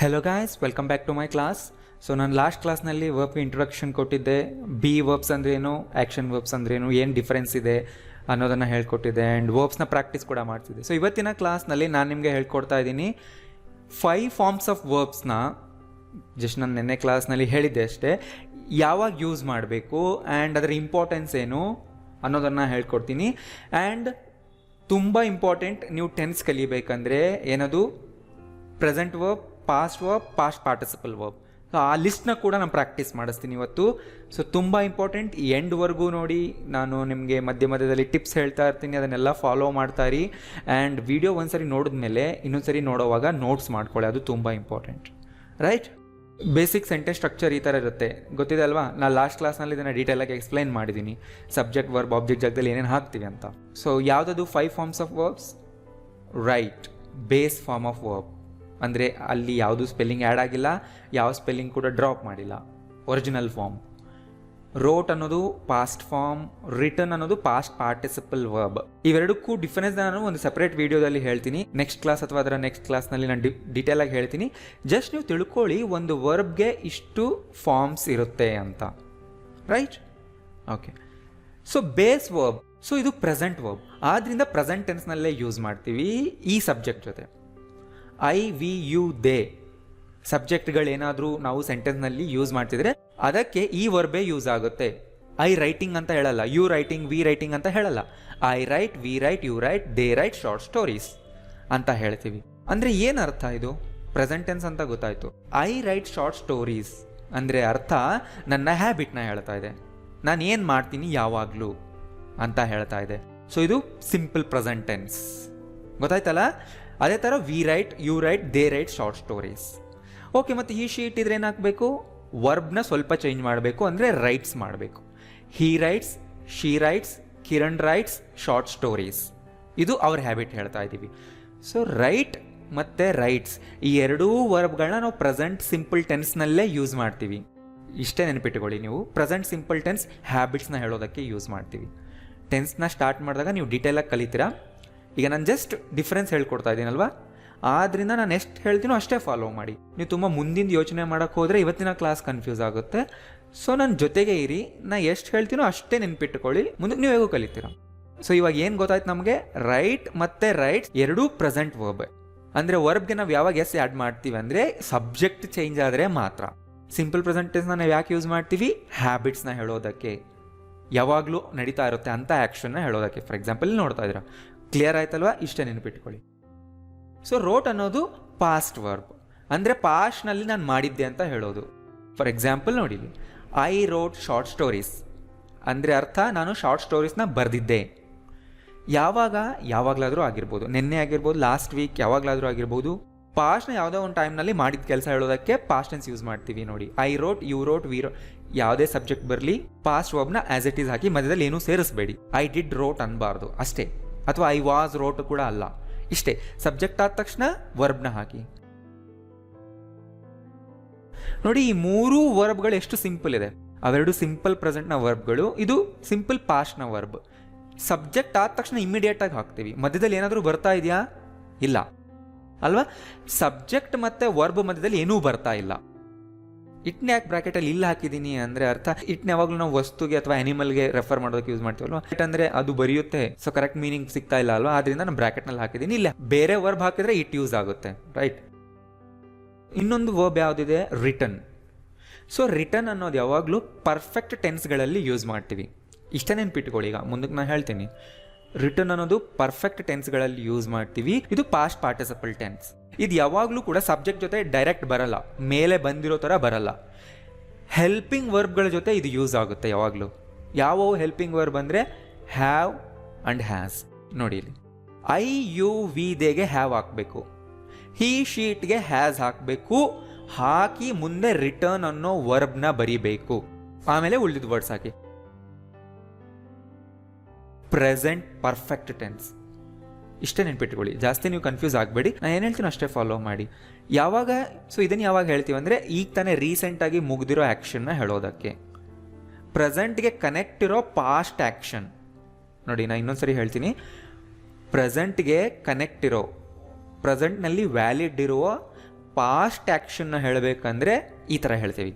Hello guys, welcome back to my class. So ನಾನು last ಕ್ಲಾಸ್ನಲ್ಲಿ ವರ್ಬ್ಗೆ ಇಂಟ್ರೊಡಕ್ಷನ್ ಕೊಟ್ಟಿದ್ದೆ. ಬಿ ವರ್ಬ್ಸ್ ಅಂದ್ರೇನು, ಆ್ಯಕ್ಷನ್ ವರ್ಬ್ಸ್ ಅಂದ್ರೇನು, ಏನು ಡಿಫ್ರೆನ್ಸ್ ಇದೆ ಅನ್ನೋದನ್ನು ಹೇಳ್ಕೊಟ್ಟಿದ್ದೆ. ಆ್ಯಂಡ್ ವರ್ಬ್ಸ್ನ ಪ್ರಾಕ್ಟೀಸ್ ಕೂಡ ಮಾಡ್ತಿದ್ದೆ. ಸೊ ಇವತ್ತಿನ ಕ್ಲಾಸ್ನಲ್ಲಿ ನಾನು ನಿಮಗೆ ಹೇಳ್ಕೊಡ್ತಾ ಇದ್ದೀನಿ 5 ಫಾರ್ಮ್ಸ್ ಆಫ್ ವರ್ಬ್ಸ್ನ. ಜಸ್ಟ್ ನಾನು ನಿನ್ನೆ ಕ್ಲಾಸ್ನಲ್ಲಿ ಹೇಳಿದ್ದೆ ಅಷ್ಟೇ. ಯಾವಾಗ ಯೂಸ್ ಮಾಡಬೇಕು ಆ್ಯಂಡ್ ಅದರ ಇಂಪಾರ್ಟೆನ್ಸ್ ಏನು ಅನ್ನೋದನ್ನು ಹೇಳ್ಕೊಡ್ತೀನಿ. ಆ್ಯಂಡ್ ತುಂಬ ಇಂಪಾರ್ಟೆಂಟ್, ನೀವು ಟೆನ್ಸ್ ಕಲಿಬೇಕಂದ್ರೆ ಏನದು present verb, past verb, past participle verb. So ಆ ಲಿಸ್ಟ್ನ ಕೂಡ ನಾನು ಪ್ರಾಕ್ಟೀಸ್ ಮಾಡಿಸ್ತೀನಿ ಇವತ್ತು. ಸೊ ತುಂಬ ಇಂಪಾರ್ಟೆಂಟ್. ಎಂಡ್ವರೆಗೂ ನೋಡಿ, ನಾನು ನಿಮಗೆ ಮಧ್ಯ ಮಧ್ಯದಲ್ಲಿ ಟಿಪ್ಸ್ ಹೇಳ್ತಾ ಇರ್ತೀನಿ, ಅದನ್ನೆಲ್ಲ ಫಾಲೋ ಮಾಡ್ತಾ ಇರಿ. ಆ್ಯಂಡ್ ವಿಡಿಯೋ ಒಂದ್ಸರಿ ನೋಡಿದ್ಮೇಲೆ ಇನ್ನೊಂದ್ಸರಿ ನೋಡೋವಾಗ ನೋಟ್ಸ್ ಮಾಡ್ಕೊಳ್ಳಿ, ಅದು ತುಂಬ important. Right? Basic sentence structure ಈ ಥರ ಇರುತ್ತೆ, ಗೊತ್ತಿದೆ ಅಲ್ವಾ? ನಾನು ಲಾಸ್ಟ್ ಕ್ಲಾಸ್ನಲ್ಲಿ ಇದನ್ನು ಡೀಟೇಲಾಗಿ ಎಕ್ಸ್ಪ್ಲೈನ್ ಮಾಡಿದ್ದೀನಿ, ಸಬ್ಜೆಕ್ಟ್ ವರ್ಬ್ ಆಬ್ಜೆಕ್ಟ್ ಜಾಗದಲ್ಲಿ ಏನೇನು ಹಾಕ್ತೀವಿ ಅಂತ. ಸೊ ಯಾವುದದು 5 forms of verbs? Right, base form of verb. ಅಂದರೆ ಅಲ್ಲಿ ಯಾವುದು ಸ್ಪೆಲ್ಲಿಂಗ್ ಆ್ಯಡ್ ಆಗಿಲ್ಲ, ಯಾವ ಸ್ಪೆಲ್ಲಿಂಗ್ ಕೂಡ ಡ್ರಾಪ್ ಮಾಡಿಲ್ಲ, ಒರಿಜಿನಲ್ ಫಾರ್ಮ್. ರೋಟ್ ಅನ್ನೋದು ಪಾಸ್ಟ್ ಫಾರ್ಮ್, ರಿಟರ್ನ್ ಅನ್ನೋದು ಪಾಸ್ಟ್ ಪಾರ್ಟಿಸಿಪಲ್ ವರ್ಬ್. ಇವೆರಡಕ್ಕೂ ಡಿಫರೆನ್ಸ್ ನಾನು ಒಂದು ಸಪ್ರೇಟ್ ವಿಡಿಯೋದಲ್ಲಿ ಹೇಳ್ತೀನಿ, ನೆಕ್ಸ್ಟ್ ಕ್ಲಾಸ್ ಅಥವಾ ಅದರ ನೆಕ್ಸ್ಟ್ ಕ್ಲಾಸ್ನಲ್ಲಿ ನಾನು ಡೀಟೇಲಾಗಿ ಹೇಳ್ತೀನಿ. ಜಸ್ಟ್ ನೀವು ತಿಳ್ಕೊಳ್ಳಿ ಒಂದು ವರ್ಬ್ಗೆ ಇಷ್ಟು ಫಾರ್ಮ್ಸ್ ಇರುತ್ತೆ ಅಂತ. Right? Okay. So base verb, so ಇದು ಪ್ರೆಸೆಂಟ್ ವರ್ಬ್, ಆದ್ದರಿಂದ ಪ್ರೆಸೆಂಟ್ ಟೆನ್ಸ್ನಲ್ಲೇ ಯೂಸ್ ಮಾಡ್ತೀವಿ ಈ ಸಬ್ಜೆಕ್ಟ್ ಜೊತೆ. ಐ, ವಿ, ಯು, ದೇ ಸಬ್ಜೆಕ್ಟ್ಗಳೇನಾದರೂ ನಾವು ಸೆಂಟೆನ್ಸ್ನಲ್ಲಿ ಯೂಸ್ ಮಾಡ್ತಿದ್ರೆ ಅದಕ್ಕೆ ಈ ವರ್ಬೇ ಯೂಸ್ ಆಗುತ್ತೆ. ಐ ರೈಟಿಂಗ್ ಅಂತ ಹೇಳಲ್ಲ, ಯು ರೈಟಿಂಗ್, ವಿ ರೈಟಿಂಗ್ ಅಂತ ಹೇಳಲ್ಲ. I write, we write, you write, they write short stories ಅಂತ ಹೇಳ್ತೀವಿ. ಅಂದರೆ ಏನು ಅರ್ಥ? ಇದು ಪ್ರೆಸೆಂಟ್ ಟೆನ್ಸ್ ಅಂತ ಗೊತ್ತಾಯಿತು. ಐ ರೈಟ್ ಶಾರ್ಟ್ ಸ್ಟೋರೀಸ್ ಅಂದರೆ ಅರ್ಥ ನನ್ನ ಹ್ಯಾಬಿಟ್ನ ಹೇಳ್ತಾ ಇದೆ, ನಾನು ಏನು ಮಾಡ್ತೀನಿ ಯಾವಾಗಲೂ ಅಂತ ಹೇಳ್ತಾ ಇದೆ. ಸೊ ಇದು ಸಿಂಪಲ್ ಪ್ರೆಸೆಂಟ್ ಟೆನ್ಸ್, ಗೊತ್ತಾಯ್ತಲ್ಲ? ಅದೇ ಥರ we write, you write, they write short stories. Okay, ಮತ್ತು ಈ ಶೀಟ್ ಇದ್ರೆ ಏನಾಗಬೇಕು? ವರ್ಬ್ನ ಸ್ವಲ್ಪ ಚೇಂಜ್ ಮಾಡಬೇಕು, ಅಂದರೆ ರೈಟ್ಸ್ ಮಾಡಬೇಕು. ಹಿ rights, she writes, Kiran rights short stories. ಇದು ಅವ್ರ ಹ್ಯಾಬಿಟ್ ಹೇಳ್ತಾ ಇದ್ದೀವಿ. ಸೊ ರೈಟ್ ಮತ್ತು ರೈಟ್ಸ್ ಈ ಎರಡೂ ವರ್ಬ್ಗಳನ್ನ ನಾವು ಪ್ರೆಸೆಂಟ್ ಸಿಂಪಲ್ ಟೆನ್ಸ್ನಲ್ಲೇ ಯೂಸ್ ಮಾಡ್ತೀವಿ. ಇಷ್ಟೇ ನೆನಪಿಟ್ಟುಕೊಳ್ಳಿ ನೀವು, ಪ್ರೆಸೆಂಟ್ ಸಿಂಪಲ್ ಟೆನ್ಸ್ ಹ್ಯಾಬಿಟ್ಸ್ನ ಹೇಳೋದಕ್ಕೆ ಯೂಸ್ ಮಾಡ್ತೀವಿ. ಟೆನ್ಸ್ನ ಸ್ಟಾರ್ಟ್ ಮಾಡಿದಾಗ ನೀವು ಡೀಟೇಲಾಗಿ ಕಲಿತೀರಾ. ಈಗ ನಾನು ಜಸ್ಟ್ ಡಿಫ್ರೆನ್ಸ್ ಹೇಳ್ಕೊಡ್ತಾ ಇದ್ದೀನಲ್ವಾ, ಆದ್ದರಿಂದ ನಾನು ಎಷ್ಟು ಹೇಳ್ತೀನೋ ಅಷ್ಟೇ ಫಾಲೋ ಮಾಡಿ. ನೀವು ತುಂಬ ಮುಂದಿನ ಯೋಚನೆ ಮಾಡೋಕ್ಕೆ ಹೋದರೆ ಇವತ್ತಿನ ಕ್ಲಾಸ್ ಕನ್ಫ್ಯೂಸ್ ಆಗುತ್ತೆ. ಸೊ ನನ್ನ ಜೊತೆಗೆ ಇರಿ, ನಾನು ಎಷ್ಟು ಹೇಳ್ತೀನೋ ಅಷ್ಟೇ ನೆನ್ಪಿಟ್ಟುಕೊಳ್ಳಿ, ಮುಂದಕ್ಕೆ ನೀವು ಹೇಗೋ ಕಲಿತೀರ. ಸೊ ಇವಾಗ ಏನು ಗೊತ್ತಾಯ್ತು ನಮಗೆ? ರೈಟ್ ಮತ್ತು ರೈಟ್ಸ್ ಎರಡೂ ಪ್ರೆಸೆಂಟ್ ವರ್ಬ್. ಅಂದರೆ ವರ್ಬ್ಗೆ ನಾವು ಯಾವಾಗ ಎಸ್ ಆ್ಯಡ್ ಮಾಡ್ತೀವಿ ಅಂದರೆ ಸಬ್ಜೆಕ್ಟ್ ಚೇಂಜ್ ಆದರೆ ಮಾತ್ರ. ಸಿಂಪಲ್ ಪ್ರೆಸೆಂಟ್ ಟೆನ್ಸ್ನ ನಾವು ಯಾಕೆ ಯೂಸ್ ಮಾಡ್ತೀವಿ? ಹ್ಯಾಬಿಟ್ಸ್ನ ಹೇಳೋದಕ್ಕೆ, ಯಾವಾಗಲೂ ನಡೀತಾ ಇರುತ್ತೆ ಅಂತ ಆ್ಯಕ್ಷನ್ನ ಹೇಳೋದಕ್ಕೆ. ಫಾರ್ ಎಕ್ಸಾಂಪಲ್ ನೋಡ್ತಾ ಇದ್ದೀರಾ, ಕ್ಲಿಯರ್ ಆಯ್ತಲ್ವಾ? ಇಷ್ಟೇ ನೆನಪಿಟ್ಕೊಳ್ಳಿ. ಸೊ ರೋಟ್ ಅನ್ನೋದು ಪಾಸ್ಟ್ ವರ್ಬ್, ಅಂದರೆ ಪಾಸ್ಟ್ನಲ್ಲಿ ನಾನು ಮಾಡಿದ್ದೆ ಅಂತ ಹೇಳೋದು. ಫಾರ್ ಎಕ್ಸಾಂಪಲ್ ನೋಡಿ, ಐ ರೋಟ್ ಶಾರ್ಟ್ ಸ್ಟೋರೀಸ್ ಅಂದರೆ ಅರ್ಥ ನಾನು ಶಾರ್ಟ್ ಸ್ಟೋರೀಸ್ನ ಬರೆದಿದ್ದೆ. ಯಾವಾಗ? ಯಾವಾಗಲಾದರೂ ಆಗಿರ್ಬೋದು, ನಿನ್ನೆ ಆಗಿರ್ಬೋದು, ಲಾಸ್ಟ್ ವೀಕ್, ಯಾವಾಗಲಾದರೂ ಆಗಿರ್ಬೋದು. ಪಾಸ್ಟ್ನ ಯಾವುದೋ ಒಂದು ಟೈಮ್ನಲ್ಲಿ ಮಾಡಿದ ಕೆಲಸ ಹೇಳೋದಕ್ಕೆ ಪಾಸ್ಟ್ ಟೆನ್ಸ್ ಯೂಸ್ ಮಾಡ್ತೀವಿ. ನೋಡಿ, I wrote, you wrote, we wrote, ಯಾವುದೇ ಸಬ್ಜೆಕ್ಟ್ ಬರಲಿ ಪಾಸ್ಟ್ ವರ್ಬ್ನ ಆ್ಯಸ್ ಇಟ್ ಈಸ್ ಹಾಕಿ, ಮಧ್ಯದಲ್ಲಿ ಏನೂ ಸೇರಿಸಬೇಡಿ. ಐ ಡಿಡ್ ರೋಟ್ ಅನ್ಬಾರ್ದು ಅಷ್ಟೇ, ಅಥವಾ ಐ ವಾಸ್ ರೋಟ್ ಕೂಡ ಅಲ್ಲ, ಇಷ್ಟೇ. ಸಬ್ಜೆಕ್ಟ್ ಆದ ತಕ್ಷಣ ವರ್ಬ್ನ ಹಾಕಿ. ನೋಡಿ, ಈ ಮೂರು ವರ್ಬ್ಗಳು ಎಷ್ಟು ಸಿಂಪಲ್ ಇದೆ. ಅವೆರಡು ಸಿಂಪಲ್ ಪ್ರೆಸೆಂಟ್ನ ವರ್ಬ್ಗಳು, ಇದು ಸಿಂಪಲ್ ಪಾಸ್ಟ್ನ ವರ್ಬ್. ಸಬ್ಜೆಕ್ಟ್ ಆದ ತಕ್ಷಣ ಇಮಿಡಿಯೇಟ್ ಆಗಿ ಹಾಕ್ತೀವಿ. ಮಧ್ಯದಲ್ಲಿ ಏನಾದರೂ ಬರ್ತಾ ಇದೆಯಾ? ಇಲ್ಲ ಅಲ್ವಾ? ಸಬ್ಜೆಕ್ಟ್ ಮತ್ತು ವರ್ಬ್ ಮಧ್ಯದಲ್ಲಿ ಏನೂ ಬರ್ತಾ ಇಲ್ಲ. ಇಟ್ನ ಯಾಕೆ ಬ್ರಾಕೆಟಲ್ಲಿ ಇಲ್ಲ ಹಾಕಿದ್ದೀನಿ ಅಂದರೆ ಅರ್ಥ ಇಟ್ನ ಯಾವಾಗಲೂ ನಾವು ವಸ್ತುಗೆ ಅಥವಾ ಆನಿಮಲ್ಗೆ ರೆಫರ್ ಮಾಡೋದಕ್ಕೆ ಯೂಸ್ ಮಾಡ್ತೀವಲ್ವಾ. ಅಂದರೆ ಅದು ಬರೆಯುತ್ತೆ, ಸೊ ಕರೆಕ್ಟ್ ಮೀನಿಂಗ್ ಸಿಗ್ತಾ ಇಲ್ಲ ಅಲ್ವಾ, ಆದ್ರಿಂದ ನಾನು ಬ್ರಾಕೆಟ್ನಲ್ಲಿ ಹಾಕಿದ್ದೀನಿ. ಇಲ್ಲ, ಬೇರೆ ವರ್ಬ್ ಹಾಕಿದ್ರೆ ಇಟ್ ಯೂಸ್ ಆಗುತ್ತೆ. ರೈಟ್? ಇನ್ನೊಂದು ವರ್ಬ್ ಯಾವುದಿದೆ? ರಿಟರ್ನ್. ಸೊ ರಿಟರ್ನ್ ಅನ್ನೋದು ಯಾವಾಗಲೂ ಪರ್ಫೆಕ್ಟ್ ಟೆನ್ಸ್ಗಳಲ್ಲಿ ಯೂಸ್ ಮಾಡ್ತೀವಿ. ಇಷ್ಟೇ ನೆನ್ಪಿಟ್ಕೊಳ್ಳಿ. ಈಗ ಮುಂದಕ್ಕೆ ನಾನು ಹೇಳ್ತೀನಿ. ರಿಟರ್ನ್ ಅನ್ನೋದು ಪರ್ಫೆಕ್ಟ್ ಟೆನ್ಸ್ಗಳಲ್ಲಿ ಯೂಸ್ ಮಾಡ್ತೀವಿ. ಇದು ಪಾಸ್ಟ್ ಪಾರ್ಟಿಸಿಪಲ್ ಟೆನ್ಸ್. ಇದು ಯಾವಾಗಲೂ ಕೂಡ ಸಬ್ಜೆಕ್ಟ್ ಜೊತೆ ಡೈರೆಕ್ಟ್ ಬರಲ್ಲ, ಮೇಲೆ ಬಂದಿರೋ ಥರ ಬರಲ್ಲ. ಹೆಲ್ಪಿಂಗ್ ವರ್ಬ್ಗಳ ಜೊತೆ ಇದು ಯೂಸ್ ಆಗುತ್ತೆ ಯಾವಾಗಲೂ. ಯಾವ ಹೆಲ್ಪಿಂಗ್ ವರ್ಬ್ ಅಂದರೆ ಹ್ಯಾವ್ ಆ್ಯಂಡ್ ಹ್ಯಾಸ್. ನೋಡಿ ಇಲ್ಲಿ, ಐ, ಯು, ವಿ, ದೇಗೆ ಹ್ಯಾವ್ ಹಾಕಬೇಕು, ಹಿ, ಶೀಟ್ಗೆ ಹ್ಯಾಸ್ ಹಾಕಬೇಕು, ಹಾಕಿ ಮುಂದೆ ರಿಟರ್ನ್ ಅನ್ನೋ ವರ್ಬ್ನ ಬರಿಬೇಕು, ಆಮೇಲೆ ಉಳಿದಿದ್ದು ವರ್ಡ್ಸ್ ಹಾಕಿ. Present perfect tense. ಇಷ್ಟೇ ನೆನ್ಪಿಟ್ಕೊಳ್ಳಿ, ಜಾಸ್ತಿ ನೀವು ಕನ್ಫ್ಯೂಸ್ ಆಗಬೇಡಿ. ನಾನು ಏನು ಹೇಳ್ತೀನಿ ಅಷ್ಟೇ ಫಾಲೋ ಮಾಡಿ. ಯಾವಾಗ? ಸೊ ಇದನ್ನು ಯಾವಾಗ ಹೇಳ್ತೀವಿ ಅಂದರೆ ಈಗ ತಾನೇ ರೀಸೆಂಟಾಗಿ ಮುಗಿದಿರೋ ಆ್ಯಕ್ಷನ್ನ ಹೇಳೋದಕ್ಕೆ. ಪ್ರೆಸೆಂಟ್ಗೆ ಕನೆಕ್ಟ್ ಇರೋ ಪಾಸ್ಟ್ ಆ್ಯಕ್ಷನ್. ನೋಡಿ, ನಾನು ಇನ್ನೊಂದ್ಸರಿ ಹೇಳ್ತೀನಿ. ಪ್ರೆಸೆಂಟ್ಗೆ ಕನೆಕ್ಟ್ ಇರೋ, ಪ್ರೆಸೆಂಟ್ನಲ್ಲಿ ವ್ಯಾಲಿಡ್ ಇರುವ ಪಾಸ್ಟ್ ಆ್ಯಕ್ಷನ್ನ ಹೇಳಬೇಕಂದ್ರೆ ಈ ಥರ ಹೇಳ್ತೀವಿ.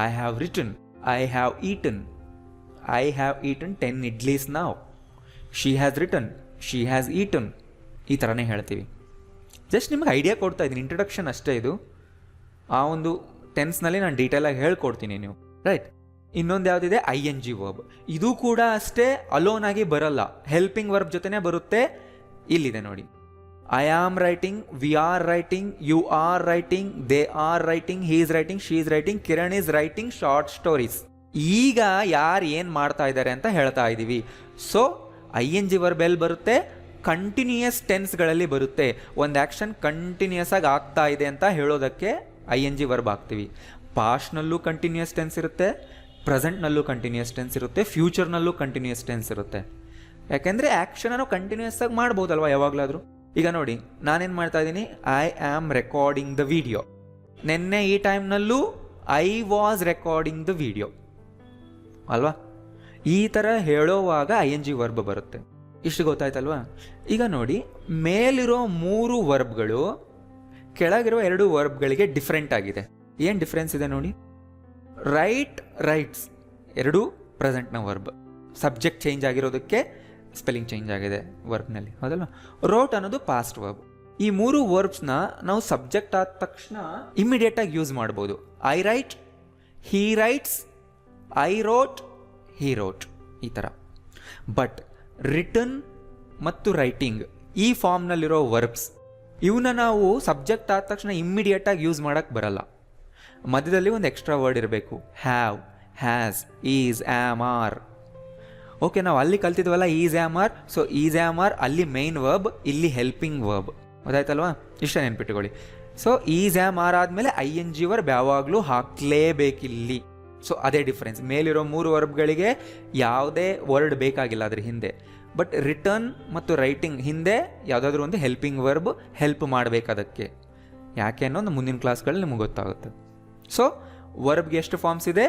I have written, I have eaten, I have eaten 10 idlis ನಾವ್. She has written, she has eaten. ಈ ಥರನೇ ಹೇಳ್ತೀವಿ. ಜಸ್ಟ್ ನಿಮ್ಗೆ ಐಡಿಯಾ ಕೊಡ್ತಾ ಇದ್ದೀನಿ, ಇಂಟ್ರೊಡಕ್ಷನ್ ಅಷ್ಟೇ ಇದು. ಆ ಒಂದು ಟೆನ್ಸ್ನಲ್ಲಿ ನಾನು ಡೀಟೇಲಾಗಿ ಹೇಳ್ಕೊಡ್ತೀನಿ ನೀವು, ರೈಟ್. ಇನ್ನೊಂದು ಯಾವುದಿದೆ, ಐ ಎನ್ ಜಿ ವರ್ಬ್. ಇದು ಕೂಡ ಅಷ್ಟೇ ಅಲೋನ್ ಆಗಿ ಬರಲ್ಲ, ಹೆಲ್ಪಿಂಗ್ ವರ್ಬ್ ಜೊತೆನೇ ಬರುತ್ತೆ. ಇಲ್ಲಿದೆ ನೋಡಿ, I am writing, we are writing, you are writing, they are writing, he is writing, she is writing, Kiran is writing short stories. ಈಗ ಯಾರು ಏನು ಮಾಡ್ತಾ ಇದ್ದಾರೆ ಅಂತ ಹೇಳ್ತಾ ಇದ್ದೀವಿ. So I N G verb ಎಲ್ಲಿ ಬರುತ್ತೆ, ಕಂಟಿನ್ಯೂಯಸ್ ಟೆನ್ಸ್ಗಳಲ್ಲಿ ಬರುತ್ತೆ. ಒಂದು ಆ್ಯಕ್ಷನ್ ಕಂಟಿನ್ಯೂಯಸ್ ಆಗಿ ಆಗ್ತಾ ಇದೆ ಅಂತ ಹೇಳೋದಕ್ಕೆ ಐ ಎನ್ ಜಿ ವರ್ಬ್ ಹಾಕ್ತೀವಿ. ಪಾಸ್ಟ್ನಲ್ಲೂ ಕಂಟಿನ್ಯೂಯಸ್ ಟೆನ್ಸ್ ಇರುತ್ತೆ, ಪ್ರೆಸೆಂಟ್ನಲ್ಲೂ ಕಂಟಿನ್ಯೂಯಸ್ ಟೆನ್ಸ್ ಇರುತ್ತೆ, ಫ್ಯೂಚರ್ನಲ್ಲೂ ಕಂಟಿನ್ಯೂಯಸ್ ಟೆನ್ಸ್ ಇರುತ್ತೆ. ಯಾಕೆಂದರೆ ಆ್ಯಕ್ಷನನ್ನು ಕಂಟಿನ್ಯೂಯಸ್ ಆಗಿ ಮಾಡ್ಬೋದಲ್ವ ಯಾವಾಗಲಾದರೂ. ಈಗ ನೋಡಿ, ನಾನೇನು ಮಾಡ್ತಾ ಇದ್ದೀನಿ, I am recording the video. ನಿನ್ನೆ ಈ ಟೈಮ್ನಲ್ಲೂ I was recording the video ಅಲ್ವಾ. ಈ ಥರ ಹೇಳೋವಾಗ ಐ ಎನ್ ಜಿ ವರ್ಬ್ ಬರುತ್ತೆ. ಇಷ್ಟು ಗೊತ್ತಾಯ್ತಲ್ವಾ. ಈಗ ನೋಡಿ, ಮೇಲಿರೋ 3 ವರ್ಬ್ಗಳು ಕೆಳಗಿರೋ 2 ವರ್ಬ್ಗಳಿಗೆ ಡಿಫ್ರೆಂಟ್ ಆಗಿದೆ. ಏನು ಡಿಫ್ರೆನ್ಸ್ ಇದೆ ನೋಡಿ. ರೈಟ್, ರೈಟ್ಸ್ ಎರಡೂ ಪ್ರೆಸೆಂಟ್ನ ವರ್ಬ್. ಸಬ್ಜೆಕ್ಟ್ ಚೇಂಜ್ ಆಗಿರೋದಕ್ಕೆ ಸ್ಪೆಲ್ಲಿಂಗ್ ಚೇಂಜ್ ಆಗಿದೆ ವರ್ಬ್ನಲ್ಲಿ, ಹೌದಲ್ವ. ರೋಟ್ ಅನ್ನೋದು ಪಾಸ್ಟ್ ವರ್ಬ್. ಈ 3 ವರ್ಬ್ಸ್ನ ನಾವು ಸಬ್ಜೆಕ್ಟ್ ಆದ ತಕ್ಷಣ ಇಮಿಡಿಯೇಟಾಗಿ ಯೂಸ್ ಮಾಡ್ಬೋದು. I right, Hi rights, I wrote, Hi wrote, ಈ ಥರ. ಬಟ್ ರಿಟನ್ ಮತ್ತು ರೈಟಿಂಗ್ ಈ ಫಾರ್ಮ್ನಲ್ಲಿರೋ ವರ್ಬ್ಸ್, ಇವನ್ನ ನಾವು ಸಬ್ಜೆಕ್ಟ್ ಆದ ತಕ್ಷಣ ಇಮ್ಮಿಡಿಯೇಟಾಗಿ ಯೂಸ್ ಮಾಡೋಕ್ಕೆ ಬರಲ್ಲ. ಮಧ್ಯದಲ್ಲಿ ಒಂದು ಎಕ್ಸ್ಟ್ರಾ ವರ್ಡ್ ಇರಬೇಕು. Have, has, is, am, are. Okay, ನಾವು ಅಲ್ಲಿ ಕಲ್ತಿದ್ವಲ್ಲ is, am, are. So is, am, are ಅಲ್ಲಿ ಮೇನ್ ವರ್ಬ್, ಇಲ್ಲಿ ಹೆಲ್ಪಿಂಗ್ ವರ್ಬ್. ಗೊತ್ತಾಯ್ತಲ್ವಾ, ಇಷ್ಟ ನೆನ್ಪಿಟ್ಕೊಳ್ಳಿ. ಸೊ ಈಸ್, ಆಮ್, ಆರ್ ಆದಮೇಲೆ ಐ ಎನ್ ಜಿ ವರ್ಬ್ ಯಾವಾಗಲೂ ಹಾಕಲೇಬೇಕಿಲ್ಲಿ. ಸೊ ಅದೇ ಡಿಫ್ರೆನ್ಸ್. ಮೇಲಿರೋ 3 ವರ್ಬ್ಗಳಿಗೆ ಯಾವುದೇ ವರ್ಡ್ ಬೇಕಾಗಿಲ್ಲ ಅದ್ರ ಹಿಂದೆ. ಬಟ್ ರಿಟರ್ನ್ ಮತ್ತು ರೈಟಿಂಗ್ ಹಿಂದೆ ಯಾವುದಾದ್ರೂ ಒಂದು ಹೆಲ್ಪಿಂಗ್ ವರ್ಬ್ ಹೆಲ್ಪ್ ಮಾಡಬೇಕು ಅದಕ್ಕೆ. ಯಾಕೆ ಅನ್ನೋದು ಮುಂದಿನ ಕ್ಲಾಸ್ಗಳಲ್ಲಿ ನಿಮಗೆ ಗೊತ್ತಾಗುತ್ತೆ. ಸೊ ವರ್ಬ್ಗೆ ಎಷ್ಟು ಫಾರ್ಮ್ಸ್ ಇದೆ,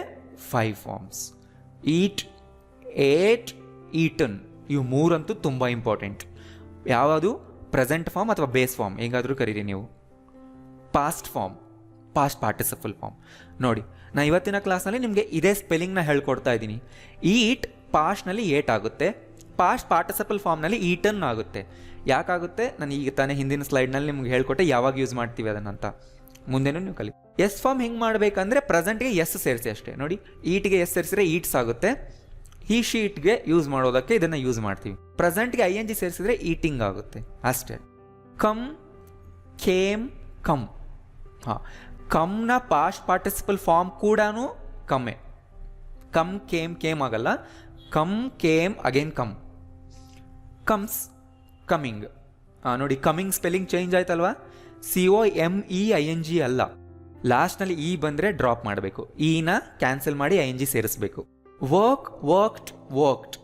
5 ಫಾರ್ಮ್ಸ್. ಈಟ್, ಏಟ್, ಈಟನ್, ಇವು 3 ಅಂತೂ ತುಂಬ ಇಂಪಾರ್ಟೆಂಟ್. ಯಾವುದು, ಪ್ರೆಸೆಂಟ್ ಫಾರ್ಮ್ ಅಥವಾ ಬೇಸ್ ಫಾರ್ಮ್ ಹೇಗಾದರೂ ಕರೀರಿ ನೀವು. Past form, past participle form. ನೋಡಿ, ನಾನು ಇವತ್ತಿನ ಕ್ಲಾಸ್ನಲ್ಲಿ ನಿಮಗೆ ಇದೇ ಸ್ಪೆಲ್ಲಿಂಗ್ನ ಹೇಳ್ಕೊಡ್ತಾ ಇದ್ದೀನಿ. ಈಟ್ ಪಾಸ್ಟ್ನಲ್ಲಿ ಏಟ್ ಆಗುತ್ತೆ, ಪಾಸ್ಟ್ ಪಾರ್ಟಿಸಿಪಲ್ ಫಾರ್ಮ್ನಲ್ಲಿ ಈಟನ್ ಆಗುತ್ತೆ. ಯಾಕಾಗುತ್ತೆ, ನಾನು ಈಗ ತಾನೇ ಹಿಂದಿನ ಸ್ಲೈಡ್ನಲ್ಲಿ ನಿಮ್ಗೆ ಹೇಳ್ಕೊಟ್ಟೆ ಯಾವಾಗ ಯೂಸ್ ಮಾಡ್ತೀವಿ ಅದನ್ನಂತ. ಮುಂದೆನೂ ನೀವು ಕಲಿ. ಎಸ್ ಫಾರ್ಮ್ ಹೆಂಗೆ ಮಾಡಬೇಕಂದ್ರೆ ಪ್ರೆಸೆಂಟ್ಗೆ ಎಸ್ ಸೇರಿಸಿ ಅಷ್ಟೇ. ನೋಡಿ, ಈಟ್ಗೆ ಎಸ್ ಸೇರಿಸಿದ್ರೆ ಈಟ್ಸ್ ಆಗುತ್ತೆ. ಈ ಶೀಟ್ಗೆ ಯೂಸ್ ಮಾಡೋದಕ್ಕೆ ಇದನ್ನು ಯೂಸ್ ಮಾಡ್ತೀವಿ. ಪ್ರೆಸೆಂಟ್ಗೆ ಐ ಎನ್ ಜಿ ಸೇರಿಸಿದ್ರೆ ಈಟಿಂಗ್ ಆಗುತ್ತೆ ಅಷ್ಟೇ. Come, came, come. ಹಾಂ, ಕಮ್ನ ಪಾಸ್ಟ್ ಪಾರ್ಟಿಸಿಪಲ್ ಫಾರ್ಮ್ ಕೂಡ ಕಮ್ಮೆ. ಕಮ್, ಕೇಮ್, ಕೇಮ್ ಆಗಲ್ಲ. Come, came, again come. Comes, coming. ನೋಡಿ, ಕಮಿಂಗ್ ಸ್ಪೆಲ್ಲಿಂಗ್ ಚೇಂಜ್ ಆಯ್ತಲ್ವಾ. COMEING ಅಲ್ಲ, ಲಾಸ್ಟ್ನಲ್ಲಿ ಇ ಬಂದರೆ ಡ್ರಾಪ್ ಮಾಡಬೇಕು. ಇನ ಕ್ಯಾನ್ಸಲ್ ಮಾಡಿ ING ಸೇರಿಸಬೇಕು. Work, worked, worked.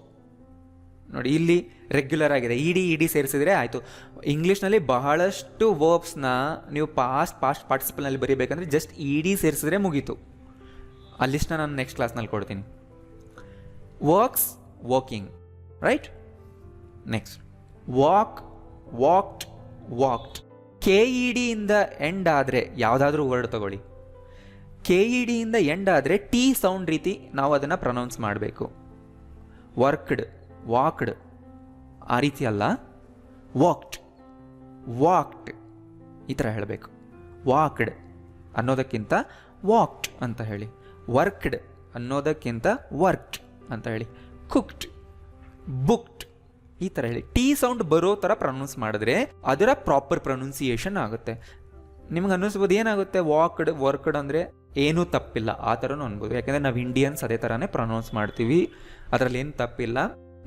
ನೋಡಿ, ಇಲ್ಲಿ ರೆಗ್ಯುಲರ್ ಆಗಿದೆ. ಇಡಿ ಸೇರಿಸಿದ್ರೆ ಆಯಿತು. ಇಂಗ್ಲೀಷ್ನಲ್ಲಿ ಬಹಳಷ್ಟು ವರ್ಬ್ಸ್ನ ನೀವು ಪಾಸ್ಟ್ ಪಾರ್ಟಿಸಿಪಲ್ನಲ್ಲಿ ಬರೀಬೇಕಂದ್ರೆ ಜಸ್ಟ್ ಇಡಿ ಸೇರಿಸಿದ್ರೆ ಮುಗೀತು. ಆ ಲಿಸ್ಟ್ನ ನಾನು ನೆಕ್ಸ್ಟ್ ಕ್ಲಾಸ್ನಲ್ಲಿ ಕೊಡ್ತೀನಿ. Works, working, right. Next walk, walked, walked. KED ಇಂದ ಎಂಡ್ ಆದರೆ ಯಾವುದಾದ್ರೂ ವರ್ಡ್ ತಗೊಳ್ಳಿ. KED ಇಂದ ಎಂಡ್ ಆದರೆ ಟಿ ಸೌಂಡ್ ರೀತಿ ನಾವು ಅದನ್ನು ಪ್ರೊನೌನ್ಸ್ ಮಾಡಬೇಕು. ವರ್ಕ್ಡ್, ವಾಕ್ಡ್ ಆ ರೀತಿ ಅಲ್ಲ. ವಾಕ್ಡ್, ವಾಕ್ಡ್ ಈ ಥರ ಹೇಳಬೇಕು. ವಾಕ್ಡ್ ಅನ್ನೋದಕ್ಕಿಂತ ವಾಕ್ಡ್ ಅಂತ ಹೇಳಿ. ವರ್ಕ್ಡ್ ಅನ್ನೋದಕ್ಕಿಂತ ವರ್ಕ್ಡ್ ಅಂತ ಹೇಳಿ. ಕುಕ್ಡ್, ಬುಕ್ಡ್ ಈ ಥರ ಹೇಳಿ. ಟಿ ಸೌಂಡ್ ಬರೋ ಥರ ಪ್ರೊನೌನ್ಸ್ ಮಾಡಿದ್ರೆ ಅದರ ಪ್ರಾಪರ್ ಪ್ರೊನೌನ್ಸಿಯೇಷನ್ ಆಗುತ್ತೆ. ನಿಮ್ಗೆ ಅನ್ನಿಸ್ಬೋದು ಏನಾಗುತ್ತೆ, ವಾಕ್ಡ್, ವರ್ಕ್ಡ್ ಅಂದರೆ ಏನೂ ತಪ್ಪಿಲ್ಲ ಆ ಥರನೂ ಅನ್ಬೋದು. ಯಾಕೆಂದರೆ ನಾವು ಇಂಡಿಯನ್ಸ್ ಅದೇ ಥರನೇ ಪ್ರೊನೌನ್ಸ್ ಮಾಡ್ತೀವಿ, ಅದರಲ್ಲಿ ಏನು ತಪ್ಪಿಲ್ಲ.